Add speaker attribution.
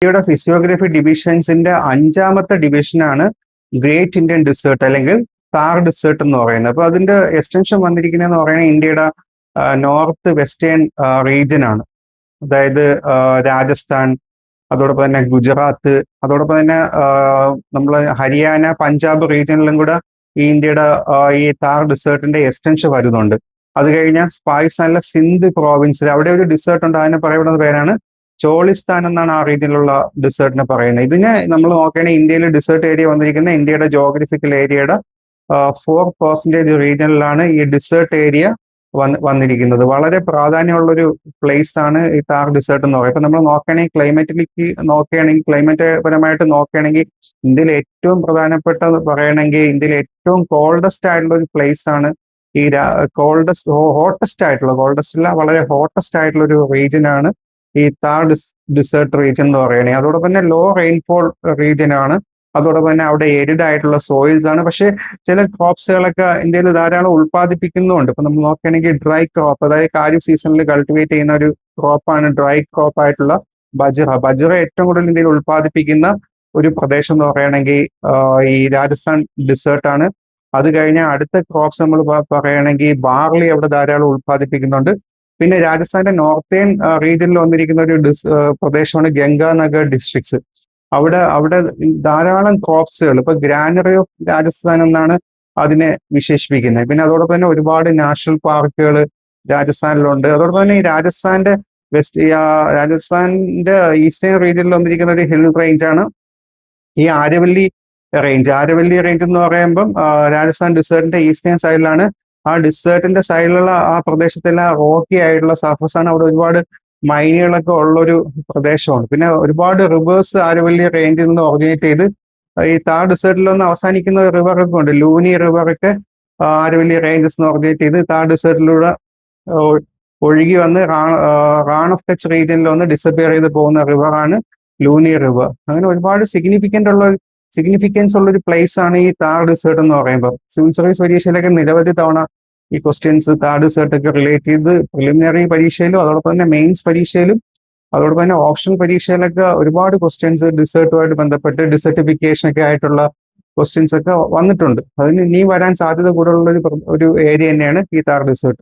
Speaker 1: ഇന്ത്യയുടെ ഫിസിയോഗ്രഫി ഡിവിഷൻസിന്റെ 5ാമത്തെ ഡിവിഷനാണ് great Indian dessert അല്ലെങ്കിൽ താർ ഡിസേർട്ട് എന്ന് പറയുന്നത്. അപ്പൊ അതിന്റെ എക്സ്റ്റൻഷൻ വന്നിരിക്കുന്നതെന്ന് പറയുന്നത് ഇന്ത്യയുടെ നോർത്ത് വെസ്റ്റേൺ റീജിയൻ ആണ്. അതായത് രാജസ്ഥാൻ, അതോടൊപ്പം തന്നെ ഗുജറാത്ത്, അതോടൊപ്പം തന്നെ നമ്മൾ ഹരിയാന, പഞ്ചാബ് റീജിയനിലും കൂടെ ഈ ഇന്ത്യയുടെ ഈ താർ ഡിസേർട്ടിന്റെ എക്സ്റ്റൻഷൻ വരുന്നുണ്ട്. അത് കഴിഞ്ഞാൽ പാകിസ്ഥാനിലെ സിന്ധ് പ്രോവിൻസിൽ അവിടെ ഒരു ഡിസേർട്ട് ഉണ്ട്. അതിനെ പറയപ്പെടുന്ന പേരാണ് ചോളിസ്ഥാൻ എന്നാണ് ആ റീജിയനിലുള്ള ഡിസേർട്ടിനെ പറയുന്നത്. ഇതിനെ നമ്മൾ നോക്കുകയാണെങ്കിൽ ഇന്ത്യയിൽ ഡിസേർട്ട് ഏരിയ വന്നിരിക്കുന്ന ഇന്ത്യയുടെ ജോഗ്രഫിക്കൽ ഏരിയയുടെ 4% റീജിയനിലാണ് ഈ ഡിസേർട്ട് ഏരിയ വന്നിരിക്കുന്നത്. വളരെ പ്രാധാന്യമുള്ളൊരു പ്ലേസ് ആണ് ഈ താർ ഡിസേർട്ട് എന്ന് പറയുന്നത്. ഇപ്പൊ നമ്മൾ നോക്കുകയാണെങ്കിൽ ക്ലൈമറ്റ് പരമായിട്ട് നോക്കുകയാണെങ്കിൽ ഇന്ത്യയിൽ ഏറ്റവും പ്രധാനപ്പെട്ട പറയണമെങ്കിൽ ഇന്ത്യയിൽ ഏറ്റവും കോൾഡസ്റ്റ് ആയിട്ടുള്ള ഒരു പ്ലേസ് ആണ് ഈ ഹോട്ടസ്റ്റ് അല്ല, വളരെ ഹോട്ടസ്റ്റ് ആയിട്ടുള്ള ഒരു റീജിയൻ ആണ് ഈ താർ ഡിസേർട്ട് റീജിയൻ എന്ന് പറയുന്നത്. അതോടൊപ്പം തന്നെ ലോ റെയിൻഫോൾ റീജിയൻ ആണ്. അതോടൊപ്പം തന്നെ അവിടെ എരിഡ് ആയിട്ടുള്ള സോയിൽസ് ആണ്. പക്ഷേ ചില ക്രോപ്സുകളൊക്കെ ഇന്ത്യയിൽ ധാരാളം ഉൽപ്പാദിപ്പിക്കുന്നുണ്ട്. ഇപ്പൊ നമ്മൾ നോക്കുകയാണെങ്കിൽ ഡ്രൈ ക്രോപ്പ്, അതായത് ഖാരിഫ് സീസണിൽ കൾട്ടിവേറ്റ് ചെയ്യുന്ന ഒരു ക്രോപ്പാണ് ഡ്രൈ ക്രോപ്പ് ആയിട്ടുള്ള ബജ്റ ഏറ്റവും കൂടുതൽ ഇന്ത്യയിൽ ഉൽപ്പാദിപ്പിക്കുന്ന ഒരു പ്രദേശം എന്ന് പറയുകയാണെങ്കിൽ ഈ രാജസ്ഥാൻ ഡിസേർട്ട് ആണ്. അത് കഴിഞ്ഞാൽ അടുത്ത ക്രോപ്സ് നമ്മൾ പറയുകയാണെങ്കിൽ ബാർലി അവിടെ ധാരാളം ഉൽപ്പാദിപ്പിക്കുന്നുണ്ട്. പിന്നെ രാജസ്ഥാന്റെ നോർത്തേൺ റീജിയനിൽ വന്നിരിക്കുന്ന ഒരു പ്രദേശമാണ് ഗംഗാനഗർ ഡിസ്ട്രിക്ട്സ്. അവിടെ ധാരാളം ക്രോപ്സുകൾ, ഇപ്പൊ ഗ്രാനറി ഓഫ് രാജസ്ഥാൻ എന്നാണ് അതിനെ വിശേഷിപ്പിക്കുന്നത്. പിന്നെ അതോടൊപ്പം തന്നെ ഒരുപാട് നാഷണൽ പാർക്കുകൾ രാജസ്ഥാനിലുണ്ട്. അതോടൊപ്പം തന്നെ ഈ രാജസ്ഥാന്റെ ഈസ്റ്റേൺ റീജിയനിൽ വന്നിരിക്കുന്ന ഒരു ഹിൽ റേഞ്ച് ആണ് ഈ ആരവല്ലി റേഞ്ച് എന്ന് പറയുമ്പം രാജസ്ഥാൻ ഡിസേർട്ടിന്റെ ഈസ്റ്റേൺ സൈഡിലാണ്. ആ ഡിസേർട്ടിന്റെ സൈഡിലുള്ള ആ പ്രദേശത്തെല്ലാം റോക്കി ആയിട്ടുള്ള സർഫസ് ആണ്. അവിടെ ഒരുപാട് മൈനുകളൊക്കെ ഉള്ളൊരു പ്രദേശമാണ്. പിന്നെ ഒരുപാട് റിവേഴ്സ് ആരവല്ലി റേഞ്ചിൽ നിന്ന് ഒറിജിനേറ്റ് ചെയ്ത് ഈ താർ ഡിസേർട്ടിലൊന്ന് അവസാനിക്കുന്ന റിവർ ഒക്കെ ഉണ്ട്. ലൂനി റിവർ ഒക്കെ ആരവല്ലി റേഞ്ചസ് എന്ന് ഒറിജിനേറ്റ് ചെയ്ത് താർ ഡിസേർട്ടിലൂടെ ഒഴുകി വന്ന് റാൺ ഓഫ് കച്ച് റീജിയനിൽ ഒന്ന് ഡിസപ്പിയർ ചെയ്ത് പോകുന്ന റിവറാണ് ലൂനി റിവർ. അങ്ങനെ ഒരുപാട് സിഗ്നിഫിക്കൻസ് ഉള്ള ഒരു പ്ലേസ് ആണ് ഈ താർ ഡിസേർട്ട് എന്ന് പറയുമ്പോൾ. സിവിൽ സർവീസ് പരീക്ഷയിലൊക്കെ നിരവധി തവണ ഈ ക്വസ്റ്റ്യൻസ് താർ ഡിസേർട്ട് ഒക്കെ റിലേറ്റ് ചെയ്ത് പ്രിലിമിനറി പരീക്ഷയിലും അതോടൊപ്പം തന്നെ മെയിൻസ് പരീക്ഷയിലും അതോടൊപ്പം തന്നെ ഓപ്ഷൻ പരീക്ഷയിലൊക്കെ ഒരുപാട് ക്വസ്റ്റ്യൻസ് ഡിസേർട്ടുമായിട്ട് ബന്ധപ്പെട്ട് ഡിസർട്ടിഫിക്കേഷൻ ഒക്കെ ആയിട്ടുള്ള ക്വസ്റ്റ്യൻസ് ഒക്കെ വന്നിട്ടുണ്ട്. അതിന് ഇനിയും വരാൻ സാധ്യത കൂടുതലുള്ള ഒരു ഏരിയ തന്നെയാണ് ഈ താർ ഡിസേർട്ട്.